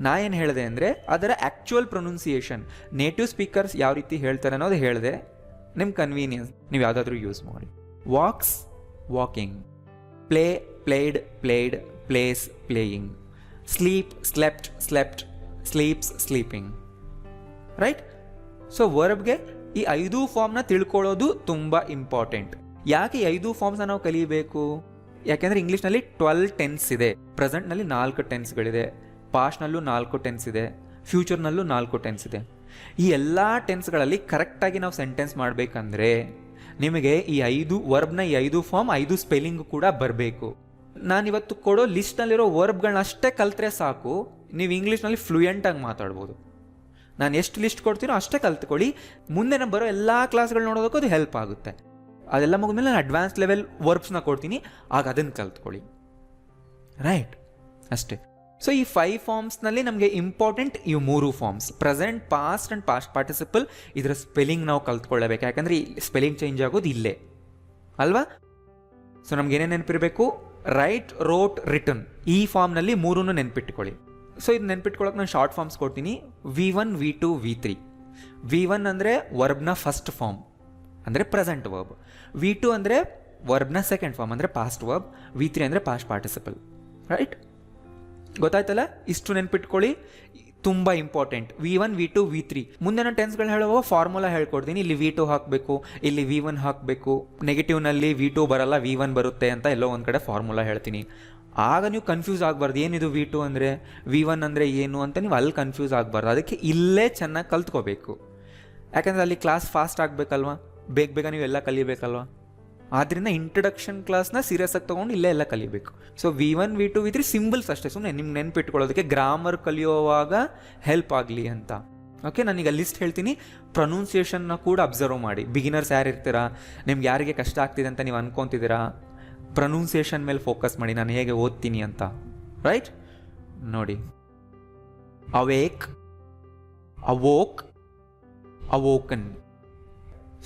ನಾ ಏನು ಹೇಳಿದೆ ಅಂದರೆ ಅದರ ಆ್ಯಕ್ಚುಯಲ್ ಪ್ರೊನೌನ್ಸಿಯೇಷನ್ ನೇಟಿವ್ ಸ್ಪೀಕರ್ಸ್ ಯಾವ ರೀತಿ ಹೇಳ್ತಾರೆ ಅನ್ನೋದು ಹೇಳಿದೆ. ನಿಮ್ಮ ಕನ್ವೀನಿಯನ್ಸ್ ನೀವು ಯಾವುದಾದ್ರೂ ಯೂಸ್ ಮಾಡಿ. Walks, walking. Play, played, played. Plays, playing. Sleep, slept, slept. Sleeps, sleeping, right. So ವರ್ಬ್ಗೆ ಈ 5 ಫಾರ್ಮ್ನ ತಿಳ್ಕೊಳ್ಳೋದು ತುಂಬ ಇಂಪಾರ್ಟೆಂಟ್. ಯಾಕೆ 5 ಫಾರ್ಮ್ಸ್ನ ನಾವು ಕಲಿಬೇಕು? ಯಾಕೆಂದರೆ ಇಂಗ್ಲೀಷ್ನಲ್ಲಿ 12 ಟೆನ್ಸ್ ಇದೆ. ಪ್ರೆಸೆಂಟ್ನಲ್ಲಿ 4 ಟೆನ್ಸ್ಗಳಿದೆ, ಪಾಸ್ಟ್ನಲ್ಲೂ 4 ಟೆನ್ಸ್ ಇದೆ, ಫ್ಯೂಚರ್ನಲ್ಲೂ 4 ಟೆನ್ಸ್ ಇದೆ. ಈ ಎಲ್ಲ ಟೆನ್ಸ್ಗಳಲ್ಲಿ ಕರೆಕ್ಟಾಗಿ ನಾವು ಸೆಂಟೆನ್ಸ್ ಮಾಡಬೇಕಂದ್ರೆ ನಿಮಗೆ ಈ 5 ವರ್ಬ್ನ ಈ 5 ಫಾರ್ಮ್ 5 ಸ್ಪೆಲ್ಲಿಂಗ್ ಕೂಡ ಬರಬೇಕು. ನಾನಿವತ್ತು ಕೊಡೋ ಲಿಸ್ಟ್ನಲ್ಲಿರೋ ವರ್ಬ್ಗಳನ್ನ ಅಷ್ಟೇ ಕಲ್ತ್ರೆ ಸಾಕು, ನೀವು ಇಂಗ್ಲೀಷ್ನಲ್ಲಿ ಫ್ಲೂಯೆಂಟಾಗಿ ಮಾತಾಡ್ಬೋದು. ನಾನು ಎಷ್ಟು ಲಿಸ್ಟ್ ಕೊಡ್ತೀನೋ ಅಷ್ಟೇ ಕಲ್ತ್ಕೊಳ್ಳಿ. ಮುಂದೆ ನಾನು ಬರೋ ಎಲ್ಲ ಕ್ಲಾಸ್ಗಳು ನೋಡೋದಕ್ಕೂ ಅದು ಹೆಲ್ಪ್ ಆಗುತ್ತೆ. ಅದೆಲ್ಲ ಮುಗಿದ್ಮೇಲೆ ನಾನು ಅಡ್ವಾನ್ಸ್ ಲೆವೆಲ್ ವರ್ಬ್ಸ್ನ ಕೊಡ್ತೀನಿ, ಆಗ ಅದನ್ನು ಕಲ್ತ್ಕೊಳ್ಳಿ. ರೈಟ್, ಅಷ್ಟೇ. ಸೊ ಈ 5 ಫಾರ್ಮ್ಸ್ನಲ್ಲಿ ನಮಗೆ ಇಂಪಾರ್ಟೆಂಟ್ ಇವು 3 forms, present, past and past participle. ಇದರ ಸ್ಪೆಲ್ಲಿಂಗ್ ನಾವು ಕಲ್ತ್ಕೊಳ್ಳಬೇಕು, ಯಾಕಂದರೆ ಈ ಸ್ಪೆಲ್ಲಿಂಗ್ ಚೇಂಜ್ ಆಗೋದು ಇಲ್ಲೇ ಅಲ್ವಾ. ಸೊ ನಮ್ಗೆ ಏನೇನು ನೆನಪಿರಬೇಕು? Right, wrote, return. ಈ ಫಾರ್ಮ್ನಲ್ಲಿ 3 ನೆನ್ಪಿಟ್ಕೊಳ್ಳಿ. ಸೊ ಇದು ನೆನ್ಪಿಟ್ಕೊಳ್ಳೋಕೆ ನಾನು ಶಾರ್ಟ್ ಫಾರ್ಮ್ಸ್ ಕೊಡ್ತೀನಿ. V1, V2, V3. V1 ಅಂದರೆ ವರ್ಬ್ನ ಫಸ್ಟ್ ಫಾರ್ಮ್ ಅಂದರೆ ಪ್ರೆಸೆಂಟ್ ವರ್ಬ್. V2 ಅಂದರೆ ವರ್ಬ್ನ ಸೆಕೆಂಡ್ ಫಾರ್ಮ್ ಅಂದರೆ ಪಾಸ್ಟ್ ವರ್ಬ್. V3 ಅಂದರೆ ಪಾಸ್ಟ್ ಪಾರ್ಟಿಸಿಪಲ್. ರೈಟ್, ಗೊತ್ತಾಯ್ತಲ್ಲ? ಇಷ್ಟು ನೆನ್ಪಿಟ್ಕೊಳ್ಳಿ, ತುಂಬ ಇಂಪಾರ್ಟೆಂಟ್. V1, V2, V3. ಮುಂದೆ ನಾನು ಟೆನ್ಸ್ಗಳು ಹೇಳುವಾಗ ಫಾರ್ಮುಲಾ ಹೇಳ್ಕೊಡ್ತೀನಿ. ಇಲ್ಲಿ V2 ಹಾಕಬೇಕು, ಇಲ್ಲಿ V1 ಹಾಕಬೇಕು. ನೆಗೆಟಿವ್ನಲ್ಲಿ V2 ಬರಲ್ಲ, V1 ಬರುತ್ತೆ ಅಂತ ಎಲ್ಲೋ ಒಂದು ಕಡೆ ಫಾರ್ಮುಲಾ ಹೇಳ್ತೀನಿ. ಆಗ ನೀವು ಕನ್ಫ್ಯೂಸ್ ಆಗಬಾರ್ದು, ಏನಿದು V2 ಅಂದರೆ, V1 ಅಂದರೆ ಏನು ಅಂತ ನೀವು ಅಲ್ಲಿ ಕನ್ಫ್ಯೂಸ್ ಆಗಬಾರ್ದು. ಅದಕ್ಕೆ ಇಲ್ಲೇ ಚೆನ್ನಾಗಿ ಕಲ್ತ್ಕೋಬೇಕು, ಯಾಕಂದರೆ ಅಲ್ಲಿ ಕ್ಲಾಸ್ ಫಾಸ್ಟ್ ಆಗಬೇಕಲ್ವಾ, ಬೇಗ ನೀವು ಎಲ್ಲ ಕಲಿಬೇಕಲ್ವಾ. ಆದ್ದರಿಂದ ಇಂಟ್ರಡಕ್ಷನ್ ಕ್ಲಾಸ್ನ ಸೀರಿಯಸ್ ಆಗಿ ತೊಗೊಂಡು ಇಲ್ಲೇ ಎಲ್ಲ ಕಲಿಬೇಕು. So V1, V2, V3 symbols ಅಷ್ಟೇ, ಸುಮ್ಮನೆ ನಿಮ್ಗೆ ನೆನ್ಪಿಟ್ಕೊಳ್ಳೋದಕ್ಕೆ, ಗ್ರಾಮರ್ ಕಲಿಯೋವಾಗ ಹೆಲ್ಪ್ ಆಗಲಿ ಅಂತ. ಓಕೆ, ನಾನೀಗ ಲಿಸ್ಟ್ ಹೇಳ್ತೀನಿ, ಪ್ರೊನೌನ್ಸಿಯೇಷನ್ನ ಕೂಡ ಅಬ್ಸರ್ವ್ ಮಾಡಿ. ಬಿಗಿನರ್ಸ್ ಯಾರು ಇರ್ತೀರಾ, ನಿಮ್ಗೆ ಯಾರಿಗೆ ಕಷ್ಟ ಆಗ್ತಿದೆ ಅಂತ ನೀವು ಅನ್ಕೊತಿದ್ದೀರಾ, ಪ್ರೊನೌನ್ಸಿಯೇಷನ್ ಮೇಲೆ ಫೋಕಸ್ ಮಾಡಿ, ನಾನು ಹೇಗೆ ಓದ್ತೀನಿ ಅಂತ. ರೈಟ್, ನೋಡಿ, ಅವೇಕ್, ಅವೋಕ್, ಅವೋಕನ್.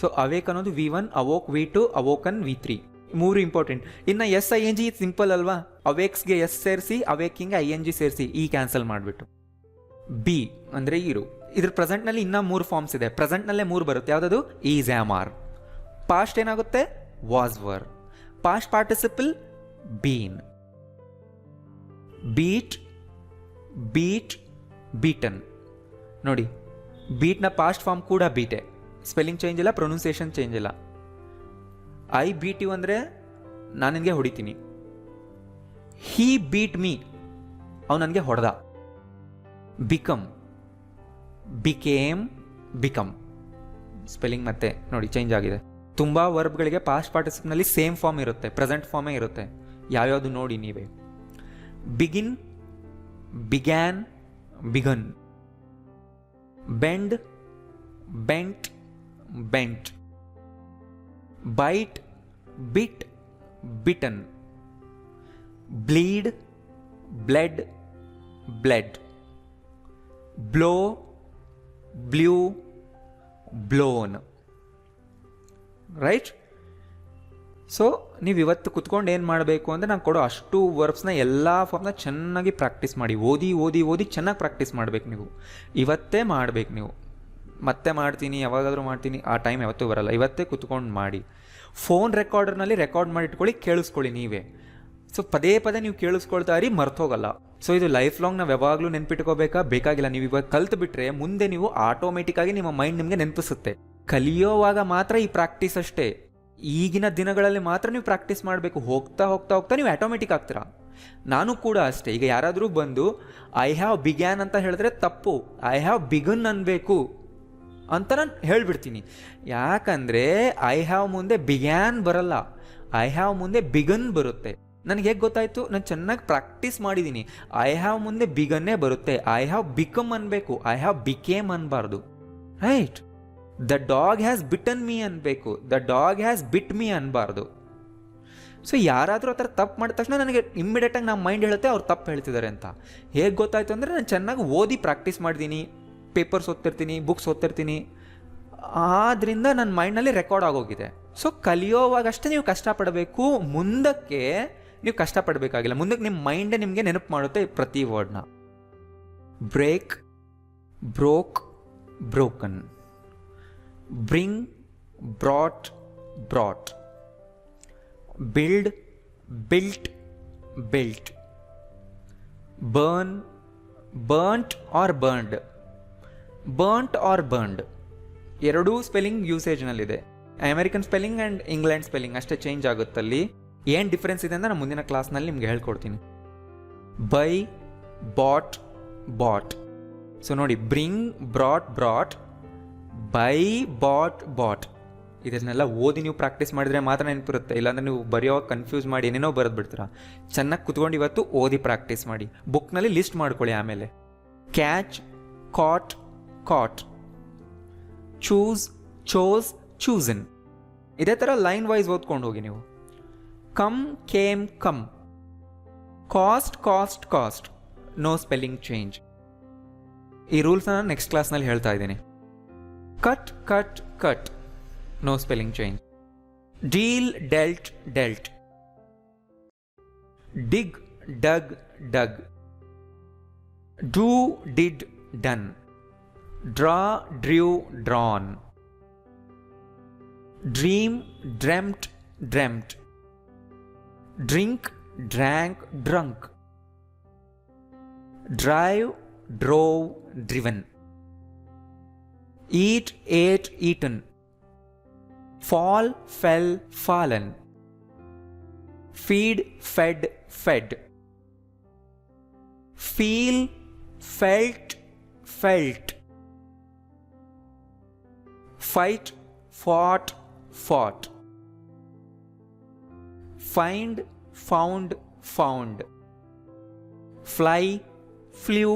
ಸೊ ಅವೇಕ್ ಅನ್ನೋದು V1, ಅವೋಕ್ V2, ಅವೋಕನ್ V3. 3 ಇಂಪಾರ್ಟೆಂಟ್. ಇನ್ನು SING ಸಿಂಪಲ್ ಅಲ್ವಾ, ಅವೇಕ್ಸ್ಗೆ S ಸೇರಿಸಿ, ಅವೇಕಿಂಗ್ ING ಸೇರಿಸಿ, ಈ ಕ್ಯಾನ್ಸಲ್ ಮಾಡಿಬಿಟ್ಟು. ಬಿ ಅಂದರೆ ಇರು. ಇದ್ರ ಪ್ರೆಸೆಂಟ್ನಲ್ಲಿ ಇನ್ನೂ 3 ಫಾರ್ಮ್ಸ್ ಇದೆ. ಪ್ರೆಸೆಂಟ್ನಲ್ಲೇ 3 ಬರುತ್ತೆ. ಯಾವುದದು? Is, am, are. ಪಾಸ್ಟ್ ಏನಾಗುತ್ತೆ? Was, were. Past participle been. Beat, beat, beaten. ನೋಡಿ, ಬೀಟ್ನ ಪಾಸ್ಟ್ ಫಾರ್ಮ್ ಕೂಡ ಬೀಟೆ. ಸ್ಪೆಲ್ಲಿಂಗ್ ಚೇಂಜ್ ಇಲ್ಲ, ಪ್ರೊನೌನ್ಸಿಯೇಷನ್ ಚೇಂಜ್ ಇಲ್ಲ. ಐ ಬೀಟ್ ಯು ಅಂದರೆ ನಾನು ನಿನಗೆ ಹೊಡಿತೀನಿ. ಹೀ ಬೀಟ್ ಮೀ, ಅವನು ನನಗೆ ಹೊಡೆದ. Become, became, become. ಸ್ಪೆಲ್ಲಿಂಗ್ ಮತ್ತೆ ನೋಡಿ ಚೇಂಜ್ ಆಗಿದೆ. ತುಂಬ ವರ್ಬ್ಗಳಿಗೆ ಪಾಸ್ಟ್ ಪಾರ್ಟಿಸಿಪಲ್ನಲ್ಲಿ ಸೇಮ್ ಫಾರ್ಮ್ ಇರುತ್ತೆ, ಪ್ರೆಸೆಂಟ್ ಫಾರ್ಮೇ ಇರುತ್ತೆ. ಯಾವ್ಯಾವುದು ನೋಡಿ ನೀವೇ. Begin, began, begun. Bend, bent, bent. Bite, bit, bitten. Bleed, bled, bled. Blow, blew, blown. Right. So ನೀವು ಇವತ್ತು ಕುತ್ಕೊಂಡು ಏನು ಮಾಡಬೇಕು ಅಂದರೆ ನಾನು ಕೊಡೋ ಅಷ್ಟು ವರ್ಬ್ಸ್ನ ಎಲ್ಲ ಫಾರ್ಮ್ನ ಚೆನ್ನಾಗಿ ಪ್ರಾಕ್ಟೀಸ್ ಮಾಡಿ, ಓದಿ ಓದಿ ಓದಿ ಚೆನ್ನಾಗಿ ಪ್ರಾಕ್ಟೀಸ್ ಮಾಡಬೇಕು ನೀವು. ಇವತ್ತೇ ಮಾಡಬೇಕು ನೀವು. ಮತ್ತೆ ಮಾಡ್ತೀನಿ, ಯಾವಾಗಾದರೂ ಮಾಡ್ತೀನಿ, ಆ ಟೈಮ್ ಯಾವತ್ತೂ ಬರಲ್ಲ. ಇವತ್ತೇ ಕುತ್ಕೊಂಡು ಮಾಡಿ. ಫೋನ್ ರೆಕಾರ್ಡರ್ನಲ್ಲಿ ರೆಕಾರ್ಡ್ ಮಾಡಿ ಇಟ್ಕೊಳ್ಳಿ, ಕೇಳಿಸ್ಕೊಳ್ಳಿ ನೀವೇ. ಸೊ ಪದೇ ಪದೇ ನೀವು ಕೇಳಿಸ್ಕೊಳ್ತಾ ಇರಿ, ಮರ್ತೋಗಲ್ಲ. ಸೊ ಇದು ಲೈಫ್ ಲಾಂಗ್ ನಾವು ಯಾವಾಗಲೂ ಬೇಕಾಗಿಲ್ಲ. ನೀವು ಇವಾಗ ಕಲ್ತು ಬಿಟ್ಟರೆ ಮುಂದೆ ನೀವು ಆಟೋಮೆಟಿಕ್ಕಾಗಿ ನಿಮ್ಮ ಮೈಂಡ್ ನಿಮಗೆ ನೆನಪಿಸುತ್ತೆ. ಕಲಿಯೋವಾಗ ಮಾತ್ರ ಈ ಪ್ರಾಕ್ಟೀಸ್ ಅಷ್ಟೇ. ಈಗಿನ ದಿನಗಳಲ್ಲಿ ಮಾತ್ರ ನೀವು ಪ್ರಾಕ್ಟೀಸ್ ಮಾಡಬೇಕು. ಹೋಗ್ತಾ ಹೋಗ್ತಾ ಹೋಗ್ತಾ ನೀವು ಆಟೋಮೆಟಿಕ್ ಆಗ್ತೀರಾ. ನಾನು ಕೂಡ ಅಷ್ಟೇ. ಈಗ ಯಾರಾದರೂ ಬಂದು ಐ ಹ್ಯಾವ್ ಬಿಗ್ಯಾನ್ ಅಂತ ಹೇಳಿದ್ರೆ ತಪ್ಪು, ಐ ಹ್ಯಾವ್ ಬಿಗನ್ ಅನ್ಬೇಕು ಅಂತ ನಾನು ಹೇಳ್ಬಿಡ್ತೀನಿ. ಯಾಕಂದರೆ ಐ ಹ್ಯಾವ್ ಮುಂದೆ ಬಿಗ್ಯಾನ್ ಬರಲ್ಲ, ಐ ಹ್ಯಾವ್ ಮುಂದೆ ಬಿಗನ್ ಬರುತ್ತೆ. ನನಗೆ ಹೇಗೆ ಗೊತ್ತಾಯಿತು? ನಾನು ಚೆನ್ನಾಗಿ ಪ್ರಾಕ್ಟೀಸ್ ಮಾಡಿದ್ದೀನಿ. ಐ ಹ್ಯಾವ್ ಮುಂದೆ ಬಿಗನ್ನೇ ಬರುತ್ತೆ. ಐ ಹ್ಯಾವ್ ಬಿಕಮ್ ಅನ್ಬೇಕು, ಐ ಹ್ಯಾವ್ ಬಿಕೇಮ್ ಅನ್ಬಾರ್ದು. Right. The dog has bitten me ಅನ್ಬೇಕು, the dog has bit me ಅನ್ಬಾರ್ದು. ಸೊ ಯಾರಾದರೂ ಆ ಥರ ತಪ್ಪು ಮಾಡಿದ ತಕ್ಷಣ ನನಗೆ ಇಮ್ಮಿಡಿಯೇಟಾಗಿ ನಮ್ಮ ಮೈಂಡ್ ಹೇಳುತ್ತೆ ಅವ್ರು ತಪ್ಪು ಹೇಳ್ತಿದ್ದಾರೆ ಅಂತ. ಹೇಗೆ ಗೊತ್ತಾಯಿತು ಅಂದರೆ ನಾನು ಚೆನ್ನಾಗಿ ಓದಿ ಪ್ರಾಕ್ಟೀಸ್ ಮಾಡಿದ್ದೀನಿ, ಪೇಪರ್ಸ್ ಓದ್ತಿರ್ತೀನಿ, ಬುಕ್ಸ್ ಓದ್ತಿರ್ತೀನಿ. ಆದ್ದರಿಂದ ನನ್ನ ಮೈಂಡ್ನಲ್ಲಿ ರೆಕಾರ್ಡ್ ಆಗೋಗಿದೆ. ಸೊ ಕಲಿಯೋವಾಗಷ್ಟೇ ನೀವು ಕಷ್ಟಪಡಬೇಕು, ಮುಂದಕ್ಕೆ ನೀವು ಕಷ್ಟಪಡಬೇಕಾಗಿಲ್ಲ. ಮುಂದಕ್ಕೆ ನಿಮ್ಮ ಮೈಂಡೇ ನಿಮಗೆ ನೆನಪು ಮಾಡುತ್ತೆ ಪ್ರತಿ ವರ್ಡ್ನ. Break, broke, broken. Bring, brought, brought. Build, built, built. Burn, burnt or burned. Burnt or burned ಎರಡೂ ಸ್ಪೆಲ್ಲಿಂಗ್ ಯೂಸೇಜ್ನಲ್ಲಿದೆ. American spelling and England spelling ಅಷ್ಟೇ ಚೇಂಜ್ ಆಗುತ್ತಲ್ಲಿ. ಏನು ಡಿಫ್ರೆನ್ಸ್ ಇದೆ ಅಂತ ನಾನು ಮುಂದಿನ ಕ್ಲಾಸ್ನಲ್ಲಿ ನಿಮ್ಗೆ ಹೇಳ್ಕೊಡ್ತೀನಿ. Buy, bought, bought. ಸೊ ನೋಡಿ, bring, brought, brought, buy, bought, bought ಇದನ್ನೆಲ್ಲ ಓದಿ ನೀವು ಪ್ರಾಕ್ಟೀಸ್ ಮಾಡಿದ್ರೆ ಮಾತ್ರ ನೆನಪಿರುತ್ತೆ, ಇಲ್ಲಾಂದ್ರೆ ನೀವು ಬರೆಯೋವಾಗ ಕನ್ಫ್ಯೂಸ್ ಮಾಡಿ ಏನೇನೋ ಬರೆದು ಬಿಡ್ತೀರಾ. ಚೆನ್ನಾಗಿ ಕುತ್ಕೊಂಡು ಇವತ್ತು ಓದಿ ಪ್ರಾಕ್ಟೀಸ್ ಮಾಡಿ. ಬುಕ್ನಲ್ಲಿ ಲಿಸ್ಟ್ ಮಾಡ್ಕೊಳ್ಳಿ. ಆಮೇಲೆ catch, caught, caught, choose, chose, chosen. ಇದೇ ಥರ ಲೈನ್ ವೈಸ್ ಓದ್ಕೊಂಡು ಹೋಗಿ ನೀವು. Come, came, come. Cost, cost, cost. No spelling change. ಈ ರೂಲ್ಸ್ನ ನಾನು ನೆಕ್ಸ್ಟ್ ಕ್ಲಾಸ್ನಲ್ಲಿ ಹೇಳ್ತಾ ಇದ್ದೀನಿ. Cut, cut, cut. No spelling change. Deal, dealt, dealt. Dig, dug, dug. Do, did, done. Draw, drew, drawn. Dream, dreamt, dreamt. Drink, drank, drunk. Drive, drove, driven. Eat, ate, eaten. Fall, fell, fallen. Feed, fed, fed. Feel, felt, felt. Fight, fought, fought. Find, found, found. Fly, flew,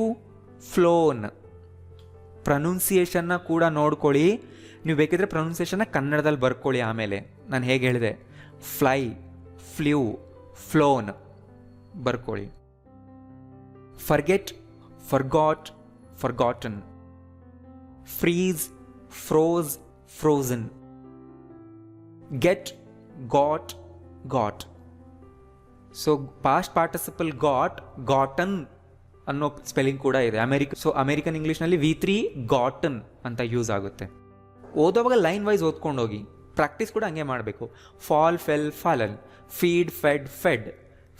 flown. ಪ್ರೊನೌನ್ಸಿಯೇಷನ್ನ ಕೂಡ ನೋಡ್ಕೊಳ್ಳಿ. ನೀವು ಬೇಕಿದ್ರೆ ಪ್ರೊನೌನ್ಸಿಯೇಷನ್ನ ಕನ್ನಡದಲ್ಲಿ ಬರ್ಕೊಳ್ಳಿ. ಆಮೇಲೆ ನಾನು ಹೇಗೆ ಹೇಳಿದೆ, ಫ್ಲೈ, ಫ್ಲ್ಯೂ, ಫ್ಲೋನ್ ಬರ್ಕೊಳ್ಳಿ. Forget, forgot, forgotten. Freeze, ಫ್ರೋಸ್, frozen. Get, got, got. So past participle got, gotten ಅನ್ನೋ ಸ್ಪೆಲ್ಲಿಂಗ್ ಕೂಡ ಇದೆ. ಅಮೆರಿಕನ್ ಇಂಗ್ಲೀಷ್ನಲ್ಲಿ V3 ಗಾಟನ್ ಅಂತ ಯೂಸ್ ಆಗುತ್ತೆ. ಓದೋವಾಗ ಲೈನ್ ವೈಸ್ ಓದ್ಕೊಂಡು ಹೋಗಿ. ಪ್ರಾಕ್ಟೀಸ್ ಕೂಡ ಹಂಗೆ ಮಾಡಬೇಕು. Fall, fell, fallen. Feed, fed, fed.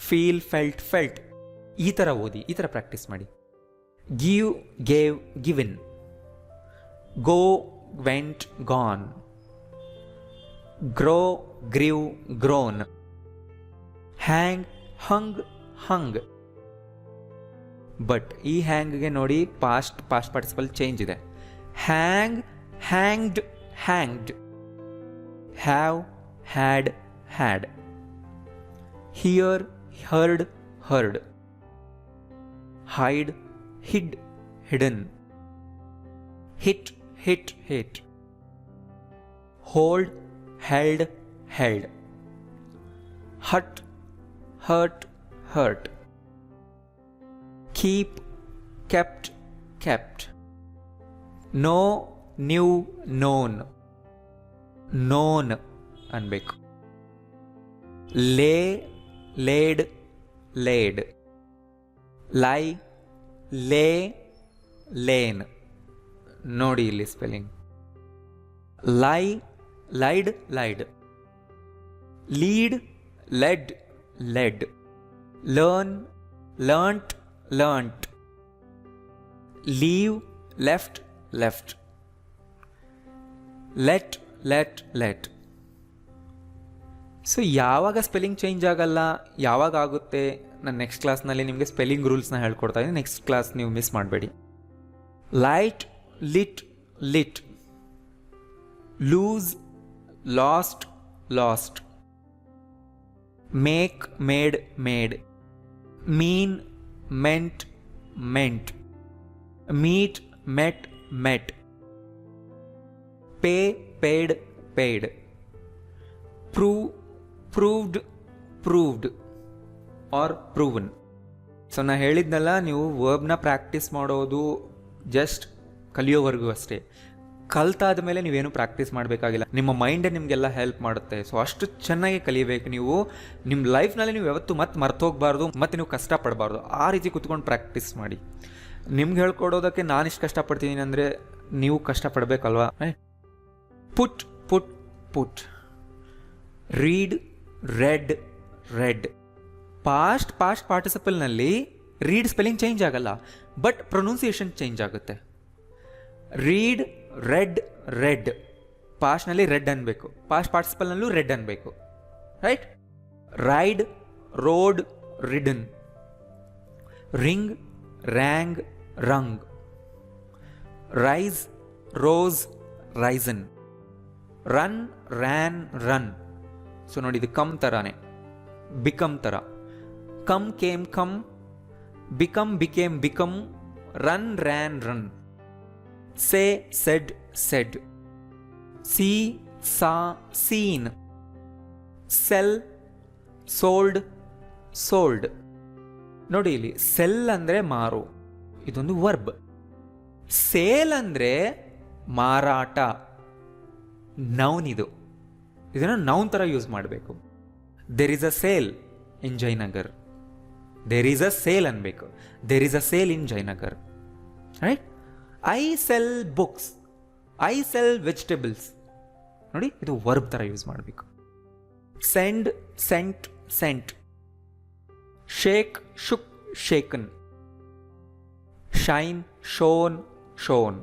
Feel, felt, felt. ಈ ಥರ ಓದಿ, ಈ ಥರ ಪ್ರಾಕ್ಟೀಸ್ ಮಾಡಿ. Give, gave, given. Go, went, gone. Grow, grew, grown. Hang, hung, hung. But ಈ ಹ್ಯಾಂಗ್ಗೆ ನೋಡಿ ಪಾಸ್ಟ್ ಪಾರ್ಟಿಸಿಪಲ್ ಚೇಂಜ್ ಇದೆ. Hang, hanged, hanged. Have, had, had. Hear, heard, heard. Hide, hid, hidden. Hit, hit, hit. Hold, held, held. Hurt, hurt, hurt. Keep, kept, kept. Know, knew, known. Known ಅನ್ಬೇಕು. Lay, laid, laid. Lie, lay, lane. ನೋಡಿ ಇಲ್ಲಿ spelling. Lie, lied, lied. Lead, led, led. Learn, learnt, learnt. Leave, left, left. Let, let, let. So ಯಾವಾಗ spelling change ಆಗಲ್ಲ, ಯಾವಾಗ ಆಗುತ್ತೆ, ನಾನು next ಕ್ಲಾಸ್ನಲ್ಲಿ ನಿಮಗೆ ಸ್ಪೆಲ್ಲಿಂಗ್ ರೂಲ್ಸ್ನ ಹೇಳ್ಕೊಡ್ತಾ ಇದ್ದೀನಿ. ನೆಕ್ಸ್ಟ್ ಕ್ಲಾಸ್ ನೀವು ಮಿಸ್ ಮಾಡಬೇಡಿ. Light, lit, lit. Lose, lost, lost. Make, made, made. Mean, meant, meant. Meet, met, met. Pay, paid, paid. Prove, proved, proved or proven. So ನಾನು ಹೇಳಿದ್ನಲ್ಲ, ನೀವು ವರ್ಬ್ನ ಪ್ರಾಕ್ಟೀಸ್ ಮಾಡೋದು ಜಸ್ಟ್ ಕಲಿಯೋವರೆಗೂ ಅಷ್ಟೇ. ಕಲ್ತಾದ ಮೇಲೆ ನೀವೇನು ಪ್ರಾಕ್ಟೀಸ್ ಮಾಡಬೇಕಾಗಿಲ್ಲ. ನಿಮ್ಮ ಮೈಂಡೇ ನಿಮಗೆಲ್ಲ ಹೆಲ್ಪ್ ಮಾಡುತ್ತೆ. ಸೊ ಅಷ್ಟು ಚೆನ್ನಾಗಿ ಕಲಿಬೇಕು ನೀವು. ನಿಮ್ಮ ಲೈಫ್ನಲ್ಲಿ ನೀವು ಯಾವತ್ತೂ ಮತ್ತೆ ಮರ್ತೋಗ್ಬಾರ್ದು, ಮತ್ತು ನೀವು ಕಷ್ಟಪಡಬಾರ್ದು. ಆ ರೀತಿ ಕುತ್ಕೊಂಡು ಪ್ರಾಕ್ಟೀಸ್ ಮಾಡಿ. ನಿಮ್ಗೆ ಹೇಳ್ಕೊಡೋದಕ್ಕೆ ನಾನಿಷ್ಟು ಕಷ್ಟಪಡ್ತಿದ್ದೀನಿ ಅಂದರೆ ನೀವು ಕಷ್ಟಪಡಬೇಕಲ್ವಾ. Put, put, put. Read, read, read. Past ಪಾರ್ಟಿಸಿಪಲ್ನಲ್ಲಿ ರೀಡ್ ಸ್ಪೆಲ್ಲಿಂಗ್ ಚೇಂಜ್ ಆಗಲ್ಲ, ಬಟ್ ಪ್ರೊನೌನ್ಸಿಯೇಷನ್ ಚೇಂಜ್ ಆಗುತ್ತೆ. Read, read, read. ಪಾಸ್ಟ್ನಲ್ಲಿ ರೆಡ್ ಅನ್ಬೇಕು, ಪಾಸ್ಟ್ ಪಾರ್ಟಿಸಿಪಲ್ನಲ್ಲೂ ರೆಡ್ ಅನ್ಬೇಕು. Right. Ride, rode, ridden. Ring, rang, rung. Rise, rose, risen. Run, ran, run. So ನೋಡಿ ಇದು come ಥರನೇ, ಬಿಕಮ್ ಥರ. Come, came, come. Become, became, become. Run, ran, run. Say, said, said. See, saw, seen. Sell, sold, sold. ನೋಡಿ ಇಲ್ಲಿ cell ಅಂದರೆ ಮಾರು, ಇದೊಂದು verb. Sale ಅಂದರೆ ಮಾರಾಟ, ನೌನ್. ಇದನ್ನು ನೌನ್ ಥರ ಯೂಸ್ ಮಾಡಬೇಕು. There is a sale in Jayanagar. There is a sale ಅನ್ಬೇಕು. There is a sale in Jayanagar. Right. I sell books. I sell vegetables. ನೋಡಿ ಇದು ವರ್ಬ್ ಥರ ಯೂಸ್ ಮಾಡಬೇಕು. Send, sent, sent. Shake, shook, shaken. Shine, shone, shone.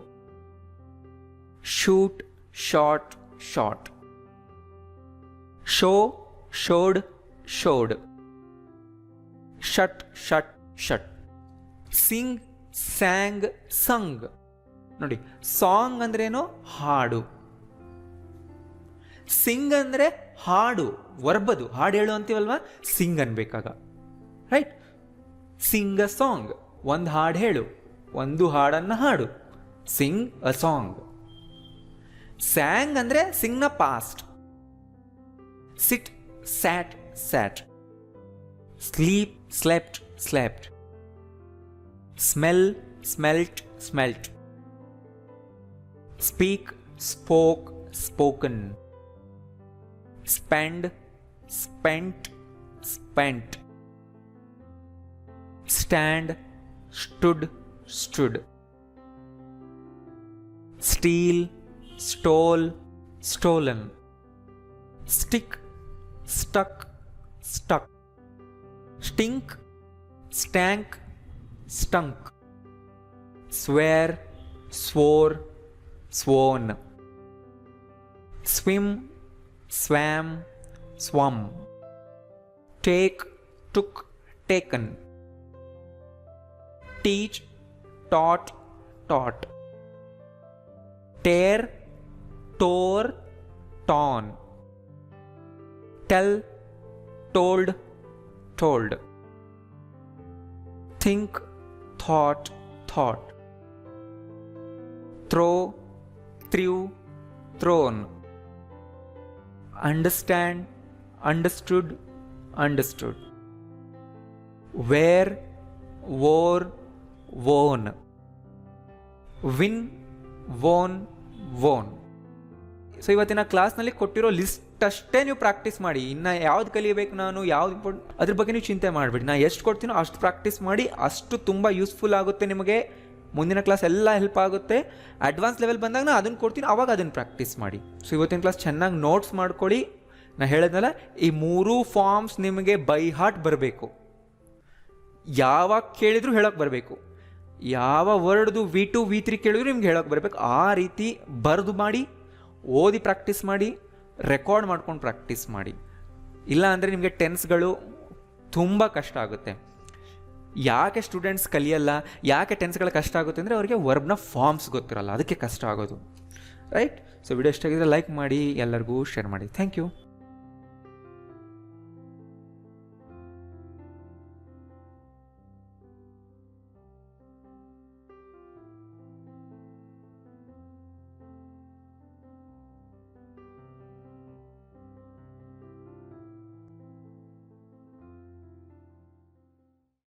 Shoot, shot, shot. Show, showed, showed. Shut, shut, shut. Sing, sang, sung. ನೋಡಿ song ಅಂದ್ರೇನು, ಹಾಡು. ಸಿಂಗ್ ಅಂದ್ರೆ ಹಾಡು, ವರ್ಬದು. ಹಾಡು ಹೇಳು ಅಂತೀವಲ್ವಾ, ಸಿಂಗ್ ಅನ್ಬೇಕಾಗ. ರೈಟ್. ಸಿಂಗ್ ಅ ಸಾಂಗ್, ಒಂದು ಹಾಡು ಹೇಳು, ಒಂದು ಹಾಡನ್ನು ಹಾಡು. Singh a song. ಸ್ಯಾಂಗ್ ಅಂದ್ರೆ ಸಿಂಗ್ ನ past. Sit, sat, sat. Sleep, slept, slept. Smell, smelt, smelt. Speak, spoke, spoken. Spend, spent, spent. Stand, stood, stood. Steal, stole, stolen. Stick, stuck, stuck. Stink, stank, stunk. Swear, swore, sworn. Swim, swam, swum. Take, took, taken. Teach, taught, taught. Tear, tore, torn. Tell, told, told. Think, thought, thought. Throw, threw, thrown. Understand, understood, understood. Wear, wore, worn. Win, won, won. So ಇವತ್ತಿನ ಕ್ಲಾಸ್ನಲ್ಲಿ ಕೊಟ್ಟಿರೋ list ಅಷ್ಟೇ ನೀವು practice ಮಾಡಿ. ಇನ್ನು ಯಾವ್ದು ಕಲಿಯಬೇಕು ನಾನು, ಯಾವ್ದು ಇಂಪಾರ್ಟೆಂಟ್, ಅದ್ರ ಬಗ್ಗೆ ನೀವು ಚಿಂತೆ ಮಾಡಿಬಿಡಿ. ನಾನು ಎಷ್ಟು ಕೊಡ್ತೀನೋ ಅಷ್ಟು ಪ್ರಾಕ್ಟೀಸ್ ಮಾಡಿ. ಅಷ್ಟು ತುಂಬ ಯೂಸ್ಫುಲ್ ಆಗುತ್ತೆ ನಿಮಗೆ. ಮುಂದಿನ ಕ್ಲಾಸ್ ಎಲ್ಲ ಹೆಲ್ಪ್ ಆಗುತ್ತೆ. ಅಡ್ವಾನ್ಸ್ ಲೆವೆಲ್ ಬಂದಾಗ ನಾನು ಅದನ್ನು ಕೊಡ್ತೀನಿ, ಅವಾಗ ಅದನ್ನು ಪ್ರಾಕ್ಟೀಸ್ ಮಾಡಿ. ಸೊ ಇವತ್ತಿನ ಕ್ಲಾಸ್ ಚೆನ್ನಾಗಿ ನೋಟ್ಸ್ ಮಾಡ್ಕೊಳ್ಳಿ. ನಾನು ಹೇಳಿದ್ನಲ್ಲ, ಈ 3 ಫಾರ್ಮ್ಸ್ ನಿಮಗೆ ಬೈ ಹಾರ್ಟ್ ಬರಬೇಕು. ಯಾವಾಗ ಕೇಳಿದ್ರು ಹೇಳೋಕ್ಕೆ ಬರಬೇಕು. ಯಾವ ವರ್ಡ್ದು V2 V3 ಕೇಳಿದ್ರು ನಿಮ್ಗೆ ಹೇಳೋಕ್ಕೆ ಬರಬೇಕು. ಆ ರೀತಿ ಬರೆದು ಮಾಡಿ, ಓದಿ ಪ್ರಾಕ್ಟೀಸ್ ಮಾಡಿ, ರೆಕಾರ್ಡ್ ಮಾಡ್ಕೊಂಡು ಪ್ರಾಕ್ಟೀಸ್ ಮಾಡಿ. ಇಲ್ಲ ಅಂದರೆ ನಿಮಗೆ ಟೆನ್ಸ್ಗಳು ತುಂಬ ಕಷ್ಟ ಆಗುತ್ತೆ. ಯಾಕೆ ಸ್ಟೂಡೆಂಟ್ಸ್ ಕಲಿಯಲ್ಲ, ಯಾಕೆ ಟೆನ್ಸ್ಗಳು ಕಷ್ಟ ಆಗುತ್ತೆ ಅಂದರೆ ಅವರಿಗೆ ವರ್ಬ್ನ ಫಾರ್ಮ್ಸ್ ಗೊತ್ತಿರಲ್ಲ, ಅದಕ್ಕೆ ಕಷ್ಟ ಆಗೋದು. ರೈಟ್. ಸೊ ವಿಡಿಯೋ ಇಷ್ಟ ಆಗಿದ್ರೆ ಲೈಕ್ ಮಾಡಿ, ಎಲ್ಲರಿಗೂ ಶೇರ್ ಮಾಡಿ. Thank you.